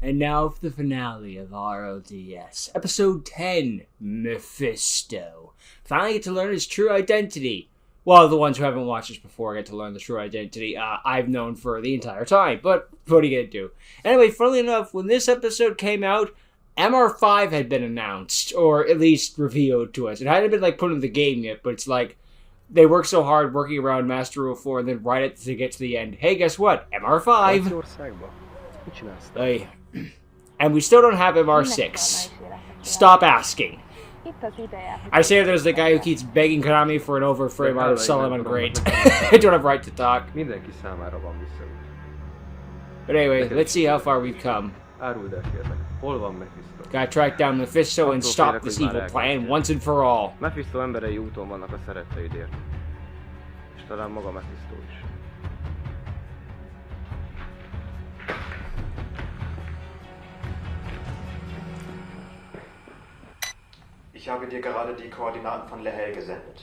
And now for the finale of RLDS. Episode 10, Mephisto. Finally get to learn his true identity. Well, the ones who haven't watched this before get to learn the true identity I've known for the entire time. But what are you going to do? Anyway, funnily enough, when this episode came out, MR5 had been announced, or at least revealed to us. It hadn't been put in the game yet, but it's like they worked so hard working around Master Rule 4, and then right at to get to the end, hey, guess what? MR5! Hey. And we still don't have MR6. Stop asking. I say there's the guy who keeps begging Konami for an overframe out of Solomon Great. I don't have right to talk. But anyway, let's see how far we've come. Gotta track down Mephisto and stop this evil plan once and for all. Mephisto emberei úton vannak a szeretteidért. És talán maga Mephisto is. Ich habe dir gerade die Koordinaten von Lehel gesendet.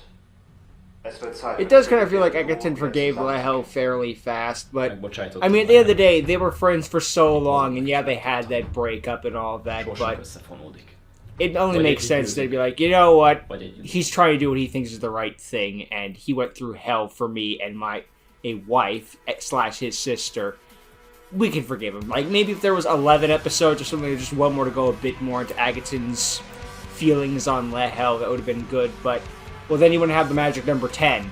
Es wird Zeit. It does kind of feel like Egerton forgave Lehel fairly fast, but I mean, at the end of the day, they were friends for so long, and yeah, they had that breakup and all of that, but it only makes sense they'd be like, you know what, he's trying to do what he thinks is the right thing, and he went through hell for me and a wife / his sister. We can forgive him. Like, maybe if there was 11 episodes or something, just one more to go a bit more into Agaton's feelings on Lehel, that would have been good, but well, then you wouldn't have the magic number 10.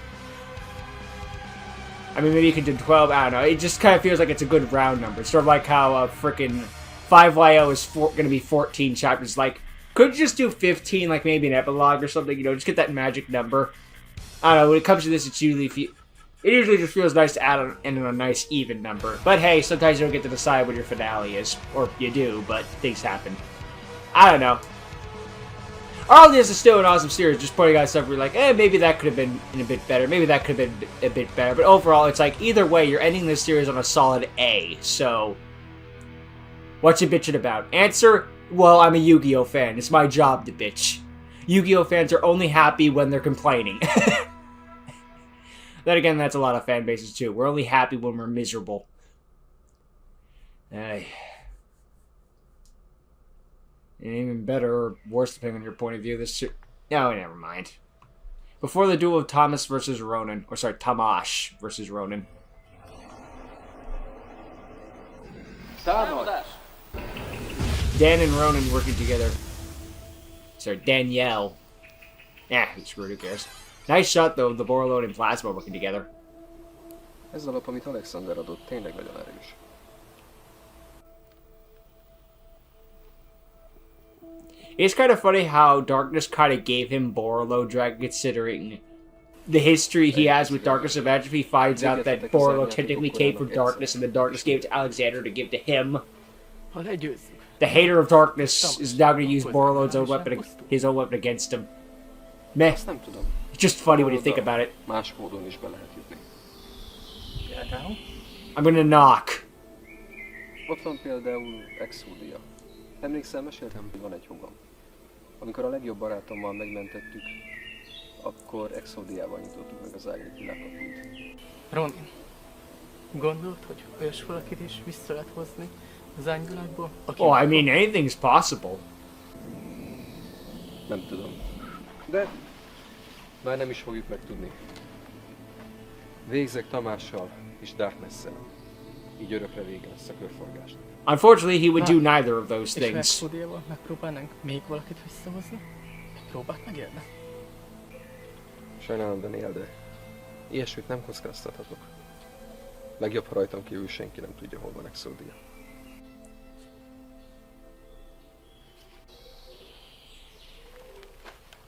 I mean, maybe you could do 12, I don't know. It just kind of feels like it's a good round number. It's sort of like how frickin' 5YO is going to be 14 chapters. Like, could you just do 15, like maybe an epilogue or something, you know, just get that magic number. I don't know, when it comes to this, it usually just feels nice to add in a nice even number. But hey, sometimes you don't get to decide what your finale is. Or you do, but things happen. I don't know. All this is still an awesome series, just pointing out stuff where you're like, maybe that could have been a bit better, maybe that could have been a bit better, but overall, it's like, either way, you're ending this series on a solid A, so what you bitching about? Answer, well, I'm a Yu-Gi-Oh fan, it's my job to bitch. Yu-Gi-Oh fans are only happy when they're complaining. Then again, that's a lot of fan bases too, we're only happy when we're miserable. And even better or worse, depending on your point of view, no, never mind. Before the duel of Thomas versus Ronan, or sorry, Tamash versus Ronan. Dan and Ronan working together. Sorry, Danielle. He's screwed, who cares? Nice shot though, the Borlone and Plasma working together. Ez a lap, amit Alexander adott, tényleg nagyon erős. It's kind of funny how Darkness kind of gave him Borlo Dragon, considering the history he has with Darkness. Imagine if he finds out that Borlo technically came from Darkness, and then Darkness gave it to Alexander to give to him. The hater of Darkness is now going to use Borlo's own weapon, his own weapon against him. Meh. It's just funny when you think about it. Más módon is be lehet jutni. I'm gonna knock. Ott van például Exodia. Emlékszel, meséltem, hogy van egy hogam. Amikor a legjobb barátommal megmentettük, akkor Exodiával nyitottuk meg az Ágrik világkaput. Ronin, gondolt, hogy olyas valakit is vissza lehet hozni az ányvilágból? Oh, I mean, anything's possible. Nem tudom. De már nem is fogjuk megtudni. Végzek Tamással és Darkness-szel. Így örökre vége lesz a körforgásnak. Unfortunately, he would do neither of those És things. Exodiával megpróbálnánk még valakit visszahozni? Próbált megérne? Sajnálom, Daniel, de ilyesmit nem kockáztathatok. Legjobb, ha rajtam kívül senki nem tudja, hol van Exodia.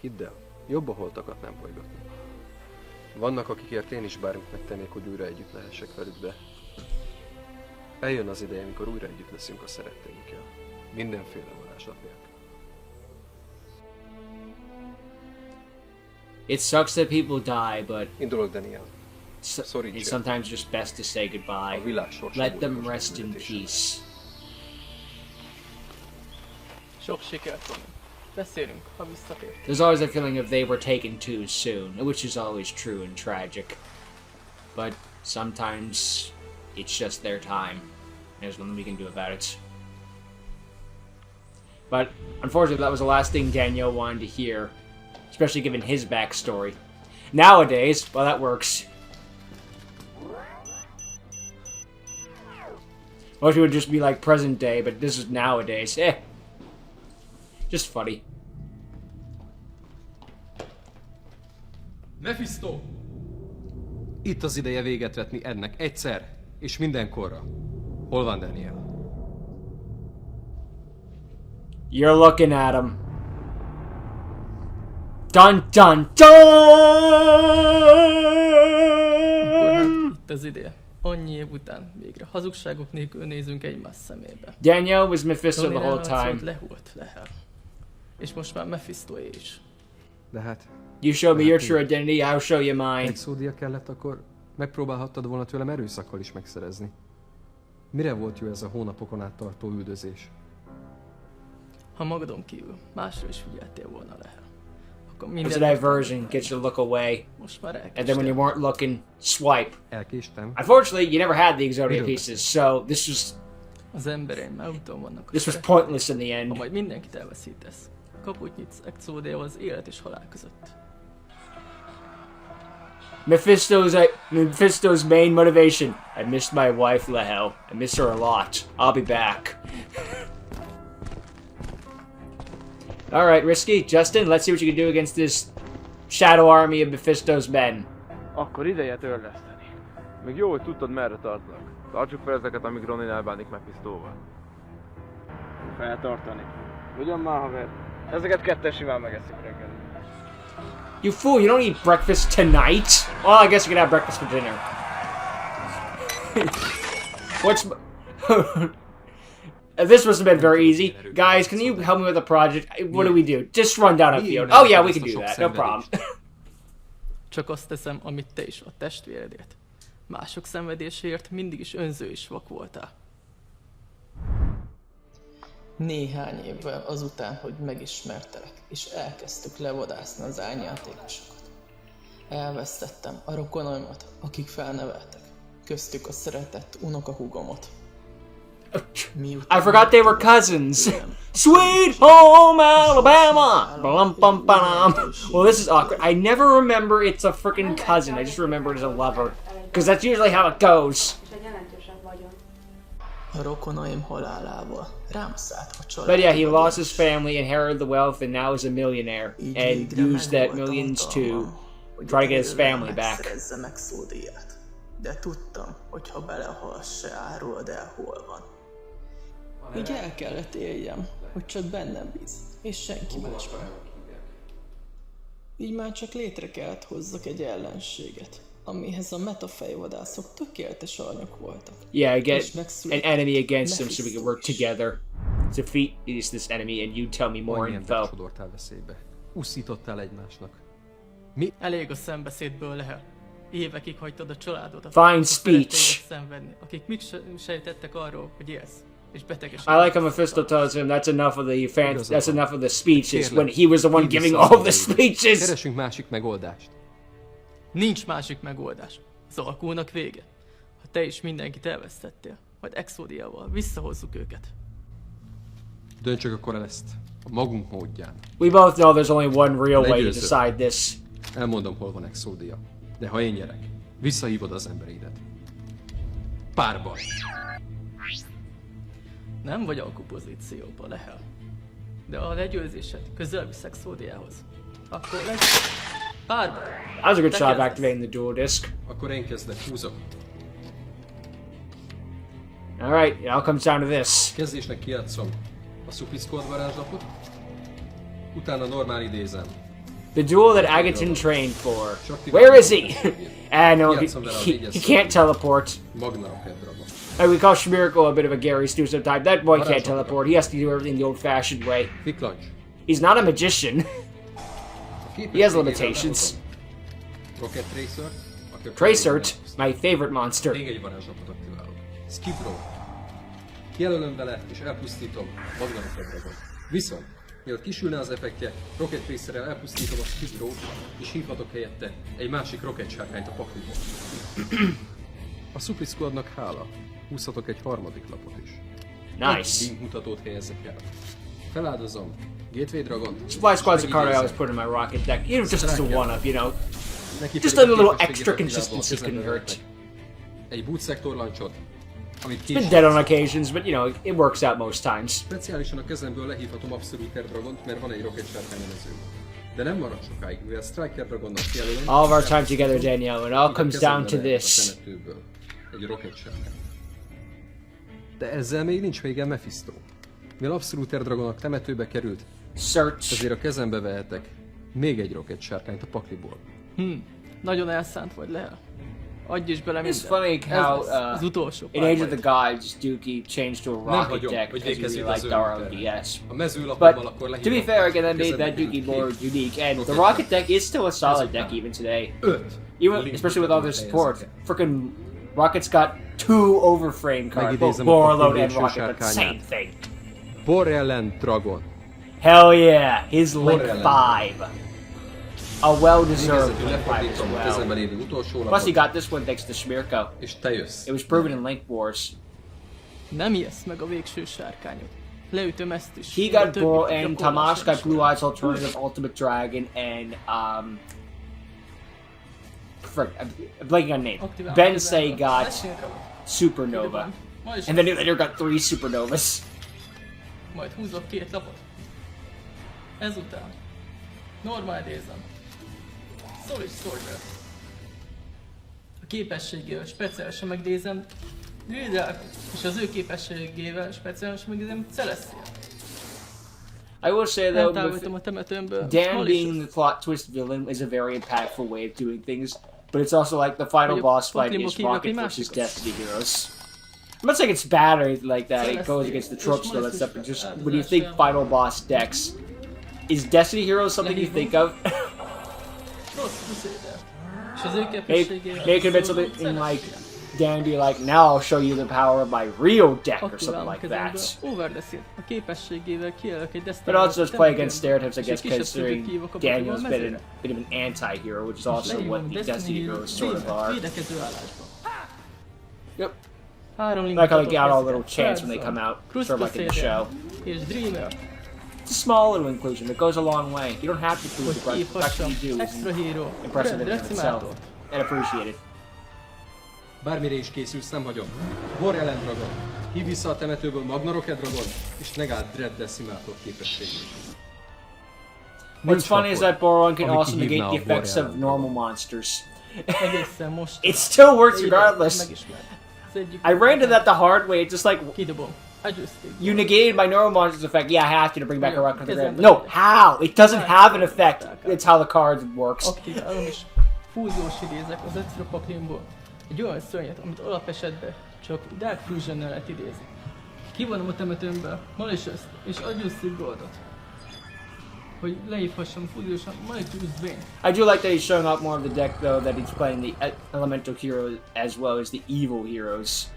Hidd el, jobb a holtakat nem bolygatni. Vannak, akikért én is bármit megtennék, hogy újra együtt lehessek velük, de eljön az ideje, amikor újra együtt leszünk a szeretteinkkel. Mindenféle varázslat nélkül. It sucks that people die, but Indulok, Daniel. it's sometimes just best to say A goodbye. világ sorsa Let them múlik rest in küldetésen. peace. Sok sikert, Ronin. Beszélünk, ha visszatér. There's always a feeling of they were taken too soon, which is always true and tragic. But sometimes it's just their time. There's nothing we can do about it. But unfortunately, that was the last thing Daniel wanted to hear, especially given his backstory. Nowadays, well, that works. Most people would just be like present day, but this is nowadays. Just funny. Mephisto! Itt az ideje véget vetni ennek egyszer, és mindenkorra. Hol van Daniel? You're looking at him. Dun dun dun! Itt az ideje. Annyi év után végre hazugságok nélkül nézünk egymás szemébe. Daniel was Mephisto the whole time. Lehult Lehel. És most már Mephistoé is. De hát, You show me your true identity, I'll show you mine. Exódia kellett, akkor megpróbálhattad volna tőlem erőszakkal is megszerezni. Mire volt jó ez a hónapokon át tartó üldözés? Ha magadon kívül másra is figyeltél volna Lehel, akkor It's minden... a diversion, gets you to look away. Most már And then when you weren't looking, swipe. Elkéstem. Unfortunately, you never had the Exodia Miről pieces, so Az embereim már úton vannak. this was pointless in the Ha end. majd mindenkit elveszítesz, kaput nyitsz Exódiával az élet és halál között. Mephisto's main motivation. I missed my wife, Lehel. I miss her a lot. I'll be back. Alright, Risky. Justin, let's see what you can do against this shadow army of Mephisto's men. Akkor ideje törleszteni. Még jó, hogy tudtad, merre tartlak. Tartsuk fel ezeket, amíg Ronin elbánik Mephistóval. Feltartani. Ugyan már, haver. Ezeket ketten simán megeszik reggel. You fool, you don't eat breakfast tonight? Well, I guess you can have breakfast for dinner. This must have been very easy. Guys, can you help me with the project? What do we do? Just run down a field. Oh yeah, we can do that. No problem. Csak azt teszem, amit te is a testvéredért. Mások szenvedéséért mindig is önző és vak voltál. Néhány évvel azután, hogy megismertelek, és elkezdtük levadászni az árnyjátékosokat. Elvesztettem a rokonaimat, akik felneveltek, köztük a szeretett unokahúgomot. I forgot they were cousins. Sweet home Alabama! Ba-lum-bum-ba-dum. Well, this is awkward. I never remember it's a freaking cousin. I just remember it as a lover. Because that's usually how it goes. A rokonaim halálával rám szállt a család. But yeah, he lost his family, inherited the wealth, and now is a millionaire. And used that millions to try to get his family back. Megszerezzem Exódiát. De tudtam, hogy ha belehalsz, se árulod el, hol van. Így el kellett éljem, hogy csak bennem bíz, és senki másban. Így már csak létre kellett hozzak egy ellenséget, amihez a metafejvadászok tökéletes alanyok voltak. Yeah, get an enemy against him so we can work together. Defeat this enemy and you tell me more Annyi info. embert sodortál veszélybe. Uszítottál egymásnak. Mi? Elég a szembeszédből, Lehel. Évekig hagytad a családodat. Fine a speech. szeretteidet szenvedni, akik mit sejtettek arról, hogy élsz. És beteges. I like how Mephisto tells him that's enough of the fans. That's enough of the speeches when he was the one giving all the speeches. Keresünk másik megoldást. Nincs másik megoldás. Az alkúnak vége. Ha te is mindenkit elvesztettél, majd Exódiával visszahozzuk őket. Döntsük akkor el ezt a magunk módján. We both know there's only one real way to Legyőzzük. decide this. Elmondom, hol van Exódia. De ha én nyerek, visszahívod az embereidet. Párban. Nem vagy alkupozícióban, Lehel. De a legyőzésed közel visz Exódiához. Akkor lesz párban. That was a good Te shot of kezdesz. activating the dual disc. Akkor én kezdek, húzok. Alright, it all comes down to this. Kezdésnek kijátszom a Supiszkord varázslatot, utána normál idézem. The duel that Agaton trained for. Where is he? No, he can't teleport. Magna a Hedraba. And we call Shmirko a bit of a Gary Stu sometime. That boy can't teleport. He has to do everything the old-fashioned way. Fiklancs. He's not a magician. A képes He has végével limitations. behozom Rocket Tracert, aki a Tracert, my favorite monster. Még egy varázslatot aktiválok. Skibro. Jelölöm vele és elpusztítom Magna a Hedraba. Viszont, mielőtt kisülne az effektje, Rocket Tracerrel elpusztítom a Skibrót, és hívhatok helyette egy másik Rocket sárkányt a pakliból. A Supiszkordnak hála. Húzhatok egy harmadik lapot is. Nice. Egy link mutatót helyezzek el. Feláldozom. Gateway Dragon. Supply Squad's a card I always put in my rocket deck, even just as a one-up, you know. Neki Just pedig a little képességét extra aktiválva a consistency kezembe couldn't hurt. vehetek. Egy boot sector lancsot, amit Been később dead on occasions, but you know, it works out most times. speciálisan a kezemből lehívhatom Absoluter Dragont, mert van egy rocket sárkánymenezőm. De nem marad sokáig, mivel Striker Dragonnak kijelölöm. All of our time together, Danielle, and it all comes down to this. Egy rocket sárkány. De ezzel még nincs vége Mephisto. Mivel Absoluter Dragonnak temetőbe került, Search. ezért a kezembe vehetek még egy rocket sárkányt a pakliból. Nagyon elszánt vagy, Lehel. Adj is bele It's mindent. funny how Ez lesz az utolsó in pár Age of majd. the Gods, Dookie changed to a rocket hagyom, deck hogy because he végezzük really az liked our őrültel. ODS. A mezőlapommal akkor But to be lehívom fair, again, that made kezembe that Dookie került more két unique, and the rocket rocket deck is still a solid Ezután. deck even today. 5. Even especially with all their support. Frickin' Rocket's got 2 overframe cards, both Megidézem a Borreload Pakli and végső Rocket, but same sárkányát. thing. Borrelent Dragon. Hell yeah, his Link Borderland. 5. A well-deserved Végezetül Link 5 as lefordítom a well. kezembe lévő utolsó Plus he lapot, got this one thanks to Smirko. és te jössz. It was proven in Link Wars. Nem ijedsz meg a végső sárkányot. Leütöm ezt is. He Mind a got többit Boro, így a and korlás Tamash sem got is. Blue Eyes Alternative Ultimate Dragon, and frick, I'm blanking on name. Aktiválom Bensei kezembe. got Tessék, Supernova, ma is and then he later got 3 Supernovas. majd húzok 2 lapot. Ezután normál idézem. Solid Soldier. A képességével speciálisan megnézem Gridel, és az ő képességével speciálisan megnézem Celestia. I will say though, with Eltávolítom a temetőmből. Dan Malicious. being the plot twist villain is a very impactful way of doing things, but it's also like the final Vagyok boss fight Pokémon is kívül, Rocket aki versus másik. Destiny Heroes. I'm not saying it's bad or anything like that, it goes Celestia. against the És tropes though, that Malicious stuff, but just áldozása. when you think final boss decks, is Destiny Heroes something you think of? Rossz Crusader. És az ő Maybe képességével... maybe it could have been something in like Dan be like, now I'll show you the power of my real deck or something Aktiválom like kezemből. that. Overdeszél. A képességével kijelölök egy Destiny But also Heroes just play against temetőmből. stereotypes, I És guess, egy kisebb considering szöget kihívok a Daniel's Pokémon been a mezőre. bit of an anti-hero, which is És also what leírom the Destiny Heroes sort of are. védekező állásba. Yep. 3 Like how they get all a little chance when they come out, Cruz sort of like in the show. és Dreamer, It's a small little inclusion that goes a long way. You don't have to prove hogy the fact kihívhassam that you do is Extra Hero, impressive in itself Decimátort. and appreciated. Bármire is készülsz, nem hagyom. Borrelent Dragon. Hív vissza a temetőből Magna Rocket Dragon, és negáld Dread Decimator képességét. What's funny is that Boron can Ami also negate kihívná the a effects of Borealan normal monsters. Egészen most. It still works regardless. Megismer. Az egyik I ran into that the hard way. It's just like Kidobom. Adjusting. you negated my normal monsters effect. Yeah, I have to bring back a rock to the Doesn't ground. No, matter. how? It doesn't have an effect. It's how the card works. Aktiválom és fúziós idézek az extra paklimból. Egy olyan szörnyet, amit alapesetben csak Dark Fusion-nel lehet idézni. Kivonom a temetőmből Malicious-t és Adjusting Goldot. Hogy lehívhassam fúziósan Malicious Bane. I do like that he's showing off more of the deck, though, that he's playing the elemental heroes as well as the evil heroes.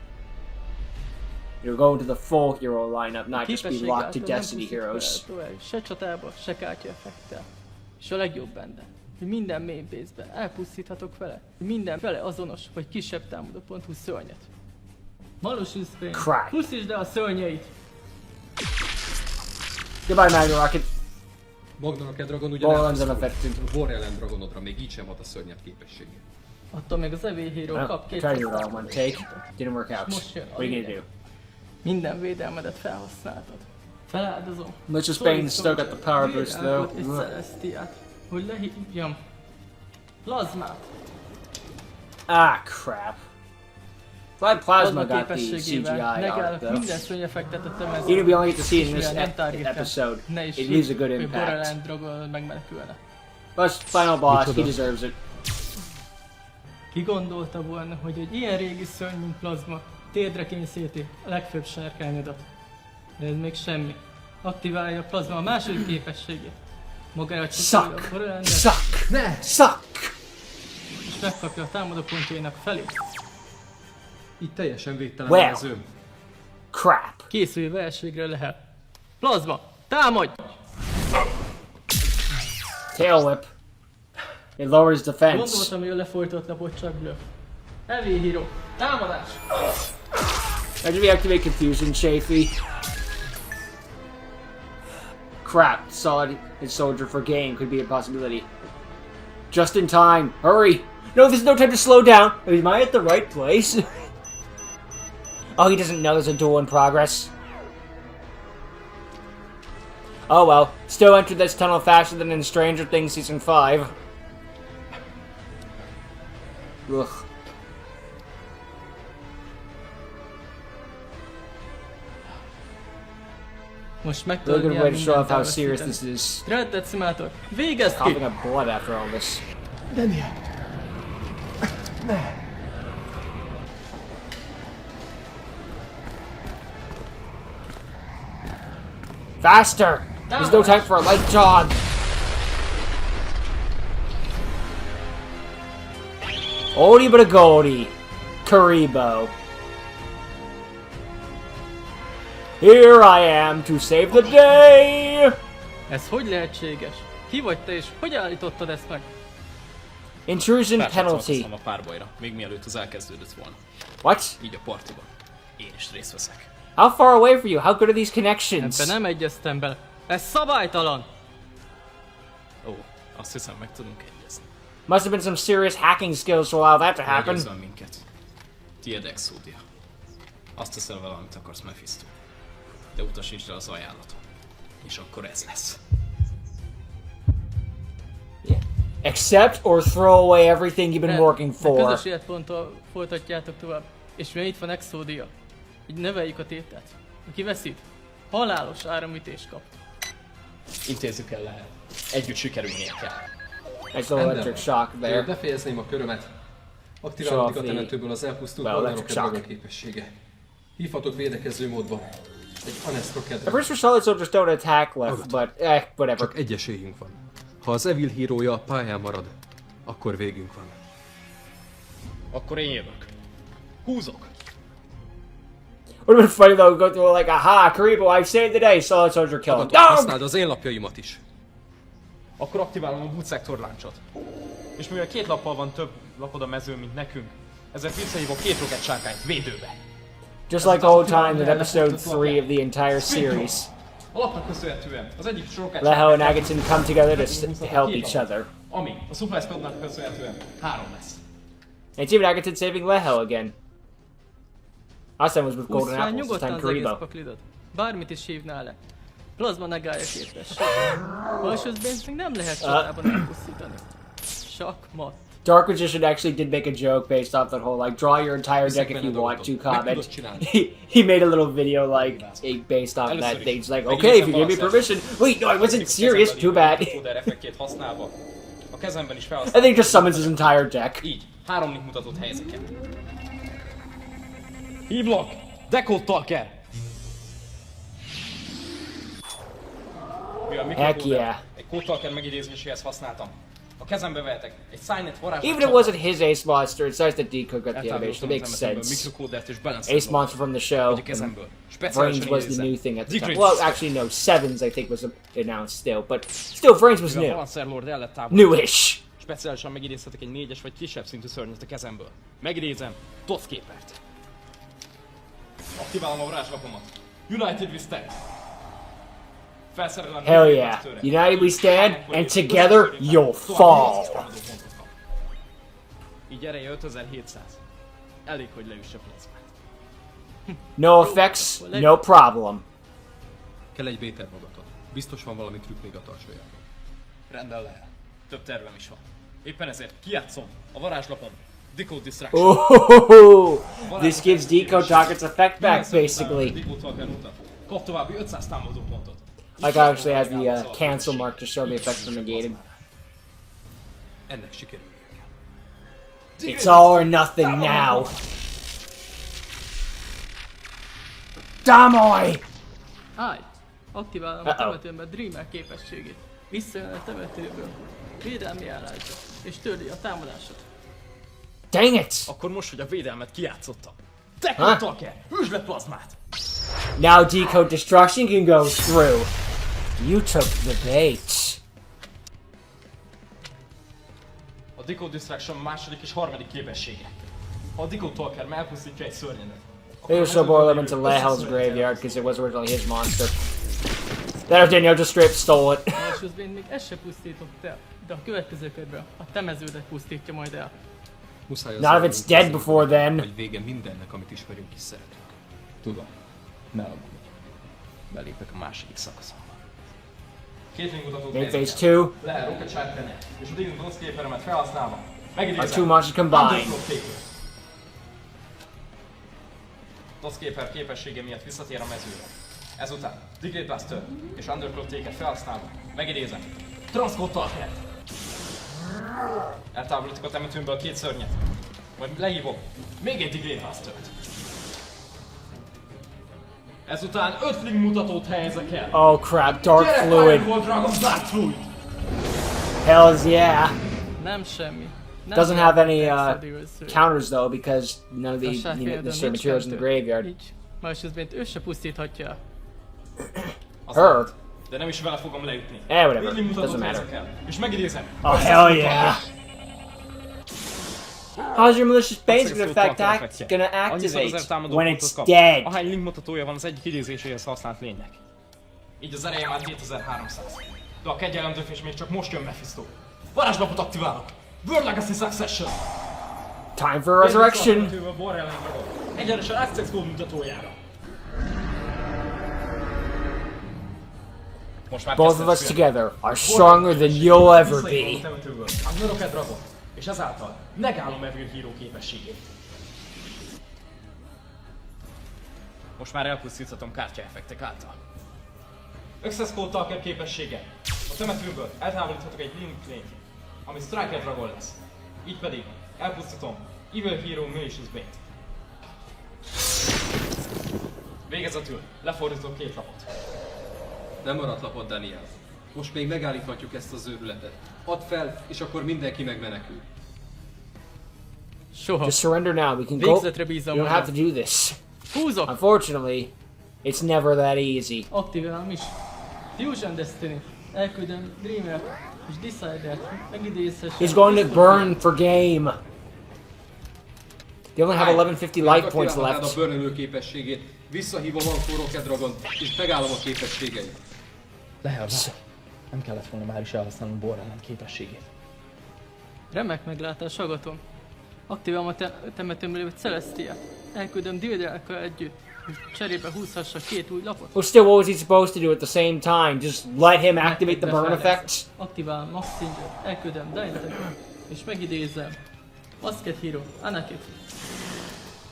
You're going to the full hero lineup, not just be Képesség locked to által nem Destiny pusztít fel heroes. tovább, se csatába, se kártya effektel. És a legjobb benne, hogy minden main base-ben elpusztíthatok vele, hogy minden vele azonos vagy kisebb támadópontú szörnyet. Malicious Bane, Crack. pusztítsd el a szörnyeit! Goodbye, Magna Rocket. Magna Rocket Dragon ugye Borderlands nem unaffected. a Borrelent Dragonodra még így sem hat a szörnyet képességét. Attól még az EV Hero kap I tried to do it all in one take. Didn't work out. Most jön a What are you gonna lényeg. do? Minden védelmedet felhasználtad. Feláldozom. Malicious Solid Bane still got the Soldier, power boost, Gridel though. és Celestiát, hogy lehívjam Plazmát. Ah, crap. Glad Plasma got the képességével CGI art, megállok though. minden szörnyeffektet a Even if we only get to see it in És this mivel nem targetál, episode, ne is it hívd, is a good hogy impact. Borderland Dragon megmenekülne. Plus, final boss, he Micsoda? deserves it. Ki gondolta volna, hogy egy ilyen régi szörny, mint Plazma, térdre kényszeríti a legfőbb sárkányodat. De ez még semmi. Aktiválja a Plazma a második képességét. Magára csatolja a Suck! Borderlandet, Suck! Suck! és megkapja a támadópontjainak felét. Így teljesen védtelen Well. az ő. Crap. Készülj verségre lehet. Plazma, támadj! Tail whip. It lowers defense. Gondoltam, hogy a lefolytott lapot csak blöff. Heavy Hero, támadás! How do we activate confusion, Chafee? Crap, solid soldier for game could be a possibility. Just in time. Hurry! No, there's no time to slow down. Am I at the right place? Oh, he doesn't know there's a duel in progress. Oh well. Still entered this tunnel faster than in Stranger Things Season 5. Ugh. Most Really megtudod, good milyen way to show off how mindent serious elveszíteni. this is. Dread Decimator, végezd ki! Coughing up blood after all this. Faster! There's no time for a light jog! Oldie but a goldie. Karibo. Here I am to save the day! Ez hogy lehetséges? Ki vagy te és hogy állítottad ezt meg? Intrusion Felcsatlakoztam penalty. a párbajra, még mielőtt az elkezdődött volna. What? Így a partiban. Én is részt veszek. How far away from you? How good are these connections? Ebben nem egyeztem bele. Ez szabálytalan! Ó, azt hiszem meg tudunk egyezni. Must have been some serious hacking skills to allow that to happen. Megőzöl minket. Tiéd Exodia. Azt teszel vele, amit akarsz, Mephisto. De utasítsd el az ajánlatot. És akkor ez lesz. Accept or throw away everything you've been working De for. közös életponttal folytatjátok tovább. És mivel itt van Exodia, így növeljük a tétet. Aki veszít, halálos áramütést kap. Intézzük el lehet. Együtt sikerülnie kell. Nice little electric shock Én there. befejezném a körömet. Show Aktiválódik off a the- temetőből az elpusztult well, oldalok electric shock. ebből képessége. Hívhatok védekező módban. Egy Anestro The kedve. first solid soldiers don't attack left, but whatever. Csak egy esélyünk van. Ha az Evil hírója pályán marad, akkor végünk van. Akkor én jövök. Húzok! Would have been funny though, go through like, aha, Karibo, I've saved the day, solid soldier kill him. Agaton, Dog! használd az én lapjaimat is. Akkor aktiválom a boot szektor láncsot. És mivel 2 lappal van több lapod a mezőn, mint nekünk, ezért visszahívok 2 rokett sárkányt védőbe. Just like old times in episode 3 of the entire series. A lapnak köszönhetően az egyik rokett Leho and Agaton come together to help each other. Ami a Super Squadnak köszönhetően 3 lesz. And it's even Agaton saving Leho again. Last time was with Húzz Golden fel Apples, this nyugodtan time az egész Karibo. paklidot. Bármit is hívnál le. Plazma negája képesség. Balsőzbént még nem lehet csatában elpusztítani. Sakmat. Dark Magician actually did make a joke based off that whole like draw your entire deck if you want to comment. He made a little video like based off that thing. He's like, okay, if you give me permission. Wait, no, I wasn't serious. Too bad. Decoder effektjét használva. A kezemben is I felhasználom. think just summons his entire deck. Így, 3 link mutatott helyzeket. Hívlak! Decode Talker! Mivel Heck mikrodecoder yeah. egy Code Talker megidézéséhez használtam. A kezembe vehetek egy Signet varázslat. Even if it wasn't his Ace Monster, it's nice that Decode got the animation. It makes sense. Mikrokódert és balanced Ace Monster from the show. a kezemből. Brains Speciálisan was the idézem. new thing at the time. Decode Well, actually, no. Sevens, I think, was announced still. But still, Brains was Mivel new. Balancer Lord el lett távolítva. Newish. Speciálisan megidézhetek egy 4-es vagy kisebb szintű szörnyet a kezemből. Megidézem Toth Képert. Aktiválom a varázslapomat. United we stand. Felszerelem Hell minden yeah. képesztőre. United we stand, Akkor and is together további you'll 800 fall. támadó pontot kap. Így ereje 5700. Elég, hogy leüsse plazmát. No effects, no problem. Kell egy Béter magatot. Biztos van valami trükk még a tartsójában. Rendben lehet. Több tervem is van. Éppen ezért kijátszom a varázslapom. Decode Distraction. Oh, this gives Decode Talker's effect back, basically. Decode Talker mutat. Kap további 500 támadó pontot. Like, actually has the cancel mark to show the effects are negated. Ennek sikerülnie kell. It's all or nothing now. Damoy! Állj! Aktiválom a temetőmben Dreamer képességét. Visszajön a temetőből. Védelmi állásba. És törli a támadásot. Dang it! Akkor most, hogy a védelmet kijátszottam. Decode Talker, üsd le plazmát! Now Decode Destruction can go through. You took the bait. A Decode Distraction második és harmadik képessége. Ha a Decode Talker elpusztítja egy szörnyedet, They just boil him into Lehel's graveyard because it was originally his monster. That Daniel just straight up stole it. És közben még ezt se pusztított el, de a következő körben a temeződet pusztítja majd el. Muszáj Not if it's dead before then. hogy vége mindennek, amit ismerünk és szeretünk. Tudom. Ne aggódj. Belépek a második szakaszomba. Két lingmutatót Main nézzük phase el. 2 Le, rocket sárkány, és a Diggle Donscaperemet felhasználva. are Megidézem. two monsters combined. Undercloak Taker. Donscaper képessége miatt visszatér a mezőre. Ezután Diggle Buster és Undercloak Taker felhasználva. Megidézem. Transcode Talker. Eltávolítok a temetőmből két szörnyet. Majd lehívom még egy Diggle Bustert. Ezután 5 fling mutatót helyezek el. Oh crap, dark fluid. Fireball Dragon Dark Fluid. Hells yeah. Nem semmi. Nem Doesn't have any természetesen szörny. counters though because none of the Igazság félre, necessary nincs materials in the counter. graveyard. Így. Majd közben ő se pusztíthatja el. Her. De nem is vele fogom leütni. Whatever. Négy mutatót Doesn't helyezek matter. el. És megidézem. Oh hell yeah. How's your malicious base gonna activate when it's dead? Ahány link mutatója van az egyik idézéséhez használt lénynek. Így az ereje már 2300. De a kegyelem döfés még csak most jön Mephisto. Varázslapot aktiválok! World Legacy Succession! Time for a resurrection. Egyenesen Access Code mutatójára. Most már Both of us together are stronger than you'll ever be. A Rocket Dragon, és ezáltal megállom Evil Hero képességét. Most már elpusztíthatom kártyaeffektek által. Access Code Talker képessége. A temetőből eltávolíthatok egy Link lényt, ami Striker Dragon lesz. Így pedig elpusztítom Evil Hero Malicious Bait. Végezetül lefordítok két lapot. Nem maradt lapod, Daniel. Most még megállíthatjuk ezt az őrületet. Add fel, és akkor mindenki megmenekül. Soha. Just surrender now. We can go. Végzetre You bízom don't have to magam. do this. Húzok! Unfortunately, it's never that easy. Aktiválom is. Fusion Destiny. Elküldöm Dreamer és Decider-t. Megidézhessem. He's going to burn for game. They only have 1150 life points Aktiválhatnád left. a burnelő képességét, visszahívom a Rocket Dragon, és megállom a képességeit. Lehet, nem kellett volna már is elhasználnom Borderland képességét. Remek meglátás, agatom. Aktiválom a temetőmről lévő Celestia. Elküldöm Dildelkkal együtt, hogy cserébe húzhassa két új lapot. Well, still, what was he supposed to do at the same time? Just let him activate the burn effects? Aktiválom Max Singer, elküldöm Dynatech, és megidézem Masked Hero, Anakit.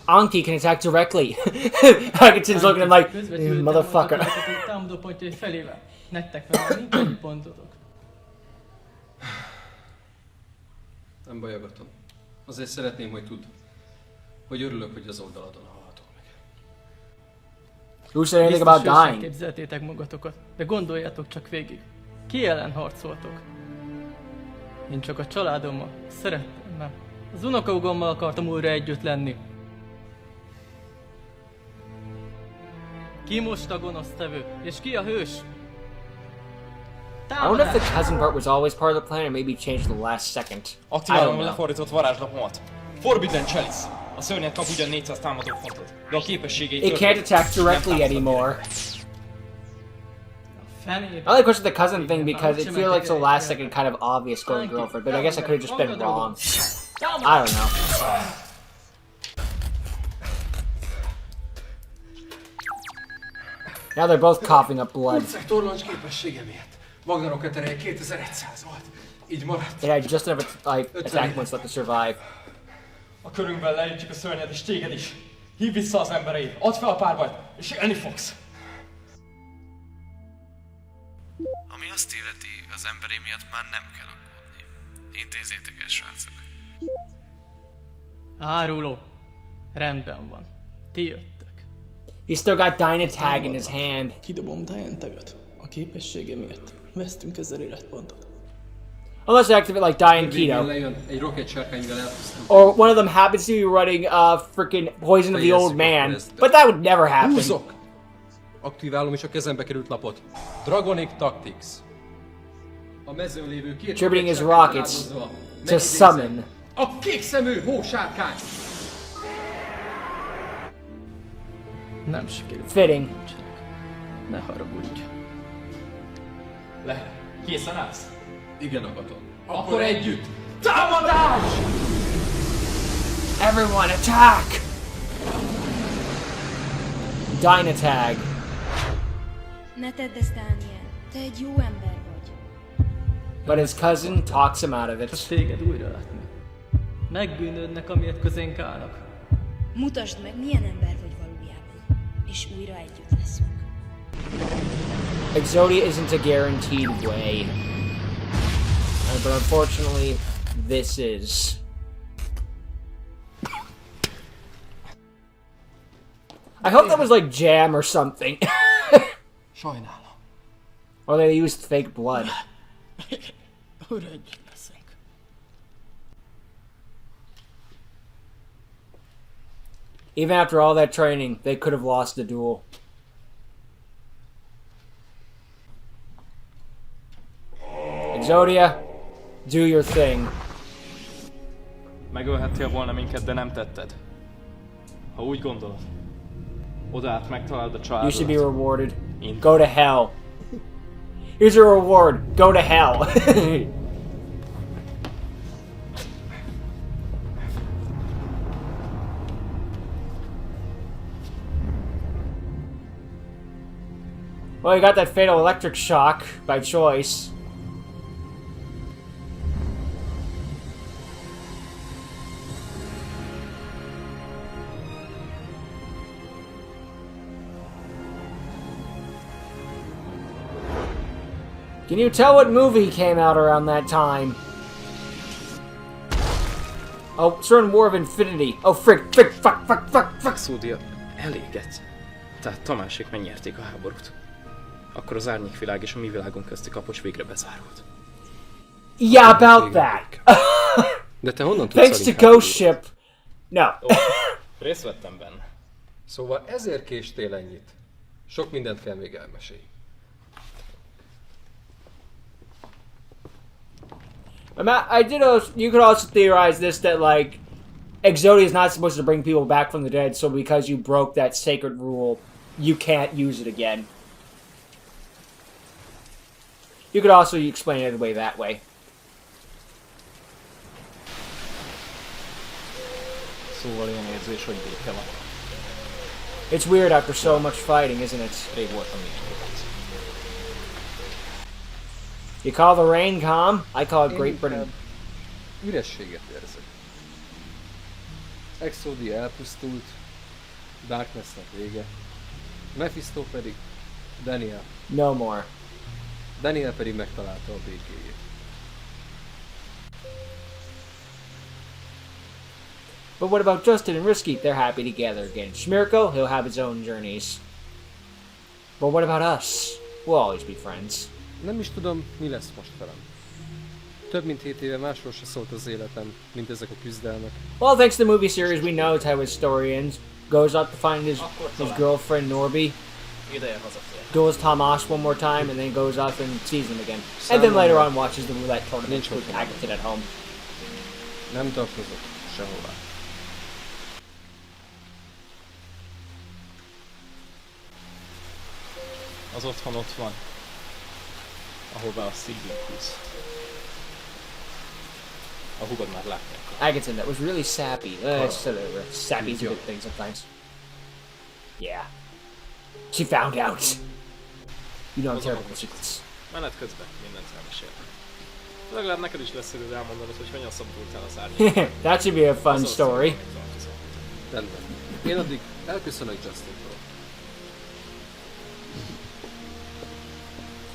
Anki can attack directly. Hagginson's looking at him like, Közvetlenül motherfucker. támadhatok támadó pontjai felével. Nektek meg nincs annyi pontotok. Nem baj, Agaton. Azért szeretném, hogy tudd, hogy örülök, hogy az oldaladon hallható meg. Who said anything Biztos, about hogy sem dying? képzeltétek magatokat, de gondoljátok csak végig. Ki ellen harcoltok? Én csak a családommal, szerettem, az unokahúgommal akartam újra együtt lenni. Ki most a gonosztevő, és ki a hős? I wonder if Támadás! the cousin part was always part of the plan or maybe changed the last second. I Aktiválom don't a know. lefordított varázslapomat. Forbidden Chalice. A szörnyet kap ugyan 400 támadó pontot, de a képességei It can't attack directly anymore. Fenébe. I like questioning the cousin thing because it feels like it's the last second kind of obvious going girlfriend, but I guess I could have just been wrong. I don't know. Now they're both coughing up blood. Torlancs képessége miatt. Magnarok ereje 2100 volt. Így maradt. It had just enough attack points left to survive. A körünkben leütjük a szörnyed és téged is. Hívd vissza az embereid, add fel a párbajt, és élni fogsz. Ami azt illeti, az emberi miatt már nem kell aggódni. Intézzétek el, srácok. Áruló. Rendben van. Ti jöttek. He's still got Dynatag in his hand. Kidobom Diantagot. A képessége miatt. Vesztünk 1000 életpontot. Unless they activate like Dian Végén Keto. lejön egy rocket sárkánygal elpusztult. Or one of them happens to be running freaking Poison of the Old Man. But that would never happen. Húzok! Aktiválom is a kezembe került lapot. Dragonic Tactics. A mezőn lévő két Tributing his rocket rockets sárkányt to megidézem. summon. A kék szemű hósárkány! Nem sikerült. Fitting. Ne haragudj. Le, készen állsz? Igen, Agaton. Akkor együtt! Támadás! Everyone attack! Dynatag. Ne tedd ezt, Daniel. Te egy jó ember vagy. But his cousin talks him out of Csak it. téged újra látni. Megbűnődnek, amiért közénk állnak. Mutasd meg, milyen ember vagy valójában. És újra együtt leszünk. Exodia isn't a guaranteed way. But unfortunately, this is. I hope that was like jam or something. Sajnálom. Or they used fake blood. Újra együtt leszünk. Even after all that training, they could have lost the duel. Exodia, do your thing. Megölhettél volna minket, de nem tetted. Ha úgy gondolod, odaállt megtaláld a You should be családodat. rewarded. Én Go to hell. Here's your reward. Go to hell. Well, you got that fatal electric shock by choice. Can you tell what movie came out around that time? Oh, certain War of Infinity. Oh, frick, fuck. Exodia elégett. Tehát Tamásék megnyerték a háborút. Akkor az árnyékvilág és a mi világunk közti kapocs végre bezárult. Yeah, about that. De te honnan tudsz Thanks to inkább Ghost tudod? Ship. No. Részt vettem benne. Szóval ezért késtél ennyit. Sok mindent kell még elmesélni. You could also theorize this, that like Exodia is not supposed to bring people back from the dead, so because you broke that sacred rule, you can't use it again. You could also explain it away that way. Szóval ilyen érzés, hogy béke van. It's weird after so much fighting, isn't it? Rég voltam így sokat. You call the rain calm? I call it Great Britain. Ürességet érzek. Exodia elpusztult, Darknessnek vége, Mephisto pedig Daniel. No more. Daniel pedig megtalálta a békéjét. But what about Justin and Risky? They're happy together again. Shmirko, he'll have his own journeys. But what about us? We'll always be friends. Nem is tudom, mi lesz most velem. Több mint 7 éve másról se szólt az életem, mint ezek a küzdelmek. Well, thanks to the movie series, we know how his story ends. Goes out to find his girlfriend Norby, Ideje hazafér. duels Tamash one more time, and then goes off and sees him again. And then later on watches the roulette tournament with Agaton at home. Nem tartozok sehová. Az otthon ott van. Ahová a szívünk húz. A hugod már látni akar. Agaton, that was really sappy. Sappy's a good thing sometimes. Yeah. She found out. You know I'm terrible with secrets. Menet közben mindent elmeséltem. Legalább neked is lesz időd elmondanod, hogy hogyan szabadultál az árnyékban. That should be a fun story. Rendben. Én addig elköszönök Justintól.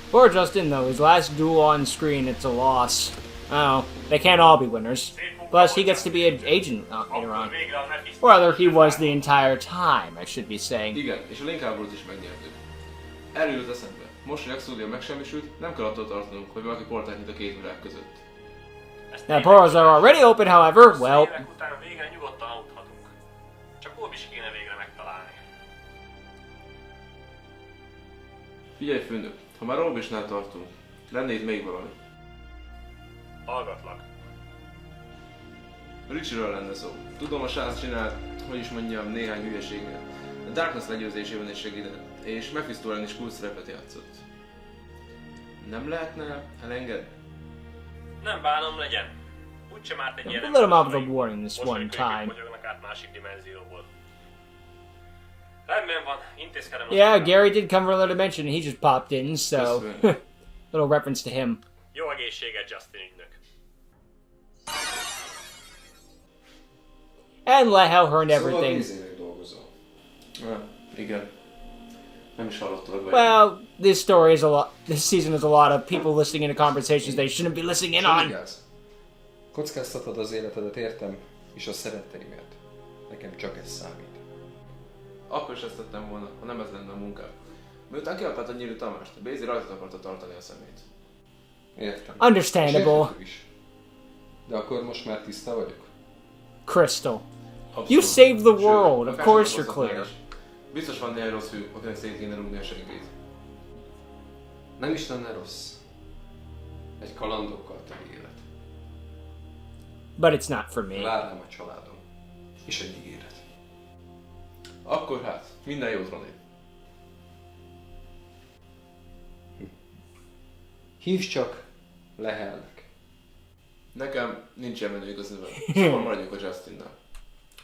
Poor Justin, though, his last duel on screen, it's a loss. Oh, they can't all be winners. Plus, he gets to be an agent later on. Or rather, he was the entire time, I should be saying. Igen, és a Link-háborút is megnyertük. Erről jut eszembe. Most, hogy Exodia megsemmisült, nem kell attól tartanunk, hogy valaki portát nyit a két világ között. Now, portals are already open, however, well... utána végre nyugodtan aludhatunk. Csak Orbis kéne végre megtalálni. Figyelj, főnök, ha már Orbisnál tartunk, lenne itt még valami. Hallgatlak. Richie-ről lenne szó. Tudom, a srác csinált, hogy is mondjam, néhány hülyeséget. A Darkness legyőzésében is segített, és Mephisto ellen is cool szerepet játszott. Nem lehetne elengedni? Nem bánom, legyen. Úgysem árt egy ilyen Let him out with a ember warning this most, one amikor ők time. motyognak át másik dimenzióból. Rendben van, intézkedem. Yeah, azonnal. Gary did come from another dimension. He just popped in, so little reference to him. Jó egészséget, Justin ügynök. And Lehel heard Szóval everything. Bézének dolgozol. Igen. Nem is hallottalak be. Well, this story is a lot. This season is a lot of people listening into conversations they shouldn't be listening in Sem on. igaz. Kockáztatod az életedet, értem, és a szeretteimet. Nekem csak ez számít. Akkor is ezt tettem volna, ha nem ez lenne a munkám. Miután ki akarta nyílni Tamást, Bézi rajtad akarta tartani a szemét. Értem. Understandable. És érthető is. De akkor most már tiszta vagyok. Crystal. Abszolút. You saved the Sőt, world. Of akár course sem you're clear. tapasztalat is. Biztos van néhány rossz hű, akinek szét kéne rúgni a segít. Nem is lenne rossz. Egy kalandokkal teli élet. But it's not for me. Vár rám a családom. És egy ígéret. Akkor hát, minden jót, Roni. Hívj csak Lehelnek. Nekem nincs ilyen menő igaz neve. Szóval maradjunk a Justinnal.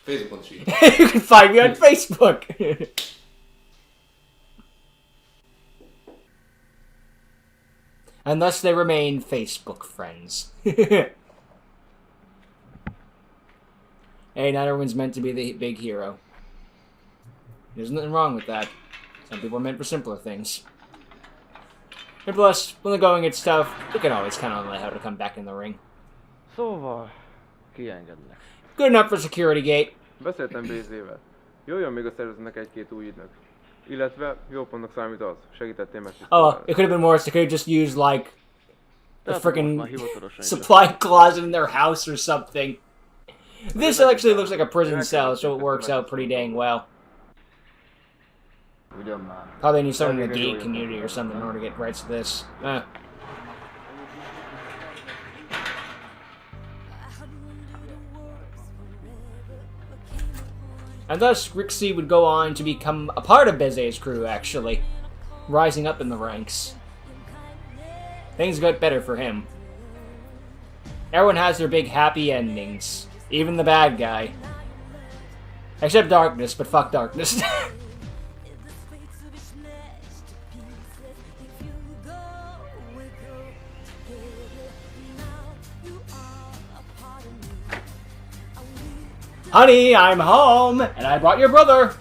Facebookon is így. You can find me on Facebook. And thus they remain Facebook friends. Hey, not everyone's meant to be the big hero. There's nothing wrong with that. Some people are meant for simpler things. And plus, when the going gets tough, they can always count on how to come back in the ring. Szóval, kiengednek. Good enough for security gate. Beszéltem Bézével. Jöjjön még a szervezetnek egy-két új ügynök. Illetve jó pontnak számít az, segítettél meg. Oh, it could have been worse. They could have just used, like, the Tehát freaking most már hivatalosan is supply closet in their house or something. This actually looks like a prison cell, so it works out pretty dang well. ugyan már. Probably need someone in the gate community or something in order to get rights to this. And thus, Rixie would go on to become a part of Beze's crew, actually. Rising up in the ranks. Things got better for him. Everyone has their big happy endings. Even the bad guy. Except Darkness, but fuck Darkness. Honey, I'm home, and I brought your brother.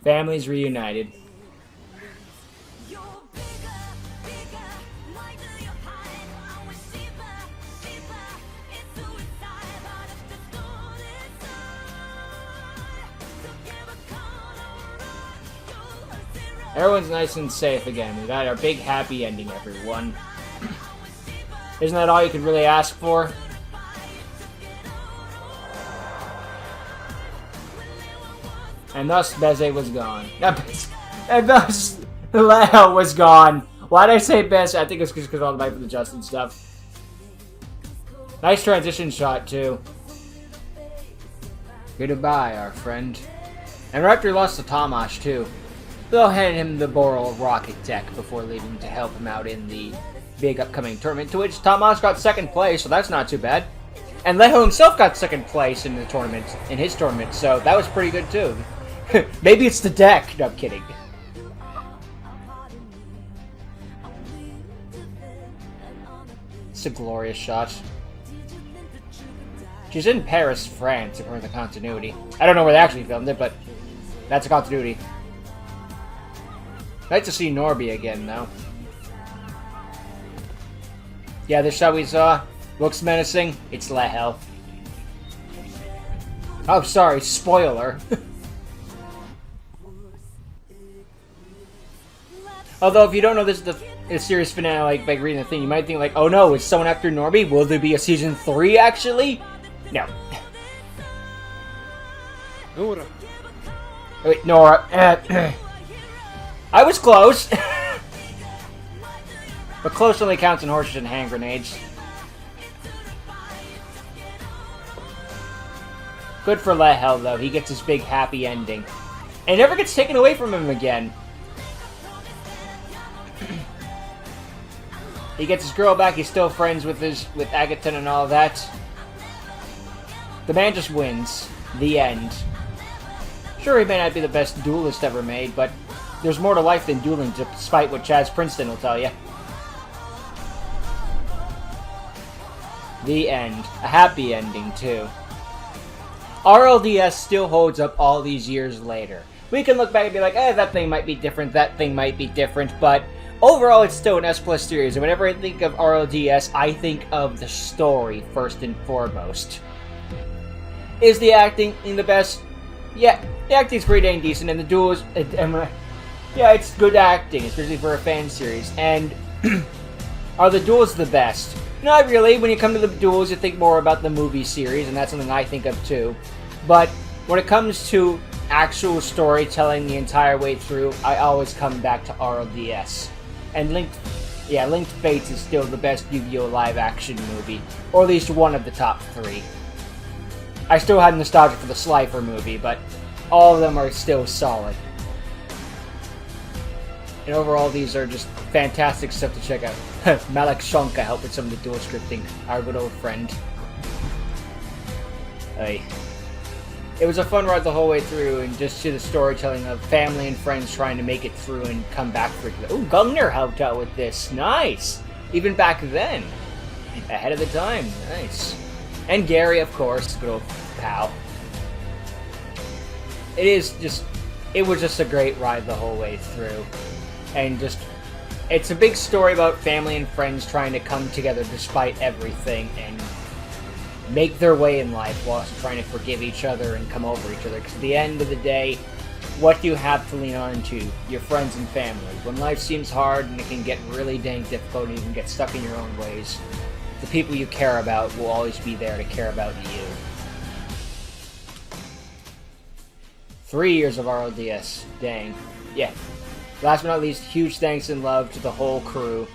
Families reunited. Everyone's nice and safe again. We got our big happy ending, everyone. Isn't that all you could really ask for? And thus Beze was gone. And thus Leo was gone. Why did I say Beze? I think it's just because all the Life of the Justin stuff. Nice transition shot, too. Goodbye, our friend. And Raptor lost to Tamash, too. They'll hand him the Boral rocket tech before leaving to help him out in the big upcoming tournament, to which Tamash got second place, so that's not too bad. And Leho himself got second place in the tournament, in his tournament, so that was pretty good too. Maybe it's the deck. No, I'm kidding. It's a glorious shot. She's in Paris, France, according to the continuity. I don't know where they actually filmed it, but that's a continuity. Nice to see Norby again, though. Yeah, the shot we saw looks menacing. It's Lehel. Oh, sorry, spoiler. Although, if you don't know this is the series finale, like reading the thing, you might think like, oh no, is someone after Norby? Will there be a season 3, actually? No. Nóra! Wait, Nora. I was close. But close only counts in horses and hand grenades. Good for Lehel, though. He gets his big happy ending. And it never gets taken away from him again. He gets his girl back. He's still friends with Agaton and all that. The man just wins. The end. Sure, he may not be the best duelist ever made, but there's more to life than dueling, despite what Chaz Princeton will tell you. The end. A happy ending, too. RLDS still holds up all these years later. We can look back and be like, that thing might be different, that thing might be different, but overall it's still an S+ series, and whenever I think of RLDS, I think of the story first and foremost. Is the acting the best? Yeah, the acting's pretty dang decent, and the duels, yeah, it's good acting, especially for a fan series. And are the duels the best? Not really. When you come to the duels, you think more about the movie series, and that's something I think of too. But when it comes to actual storytelling the entire way through, I always come back to RLDS. And Linked Fates is still the best Yu-Gi-Oh! Live-action movie, or at least one of the top 3. I still have nostalgia for the Slifer movie, but all of them are still solid. And overall, these are just fantastic stuff to check out. Malak Shonka helped with some of the dual scripting, our good old friend. Hey. It was a fun ride the whole way through, and just see the storytelling of family and friends trying to make it through and come back for it. Ooh, Gungner helped out with this. Nice! Even back then. Ahead of the time. Nice. And Gary, of course, good old pal. It was just a great ride the whole way through. And it's a big story about family and friends trying to come together despite everything and make their way in life while trying to forgive each other and come over each other. Because at the end of the day, what do you have to lean on to? Your friends and family. When life seems hard and it can get really dang difficult and you can get stuck in your own ways, the people you care about will always be there to care about you. 3 years of RLDS. Dang. Yeah. Last but not least, huge thanks and love to the whole crew.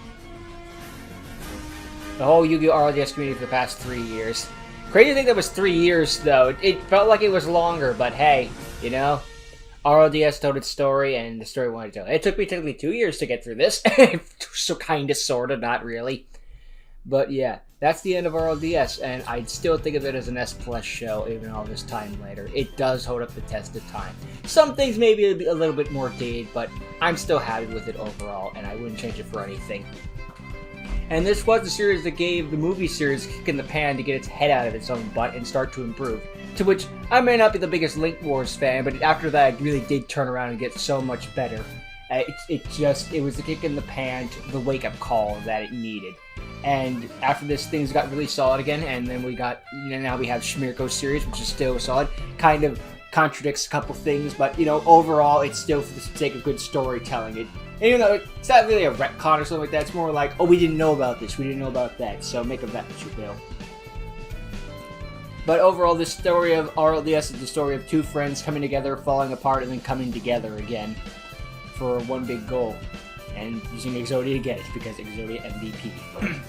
The whole Yu-Gi-Oh! RLDS community for the past 3 years. Crazy to think that was 3 years, though. It felt like it was longer, but hey, you know? RLDS told its story, and the story wanted to tell. It took me technically 2 years to get through this. So kinda, sorta, not really. But yeah, that's the end of RLDS, and I'd still think of it as an S+ show even all this time later. It does hold up the test of time. Some things may be a little bit more dated, but I'm still happy with it overall, and I wouldn't change it for anything. And this was the series that gave the movie series a kick in the pan to get its head out of its own butt and start to improve. To which, I may not be the biggest Link Wars fan, but after that it really did turn around and get so much better. It was the kick in the pan, the wake-up call that it needed. And after this, things got really solid again, and then now we have Shmirko series, which is still solid. Kind of contradicts a couple things, but, you know, overall, it's still for the sake of good storytelling. And even though it's not really a retcon or something like that, it's more like, oh, we didn't know about this, we didn't know about that, so make of that what you will. But overall, the story of RLDS is the story of two friends coming together, falling apart, and then coming together again for one big goal. And using Exodia to get it, because Exodia MVP.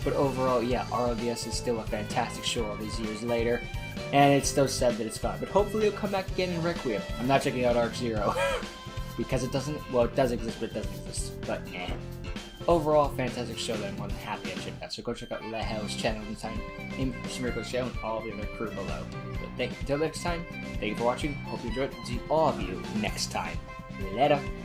But overall, yeah, RLDS is still a fantastic show all these years later, and it's still sad that it's gone. But hopefully it'll come back again in Requiem. I'm not checking out Arc Zero, because it doesn't, well, it does exist, but it doesn't exist. But overall, fantastic show that I'm more than happy I checked out. So go check out Lehel's channel anytime, in Shmirko's show, and all the other crew below. But until next time, thank you for watching, hope you enjoyed, see all of you next time. Later.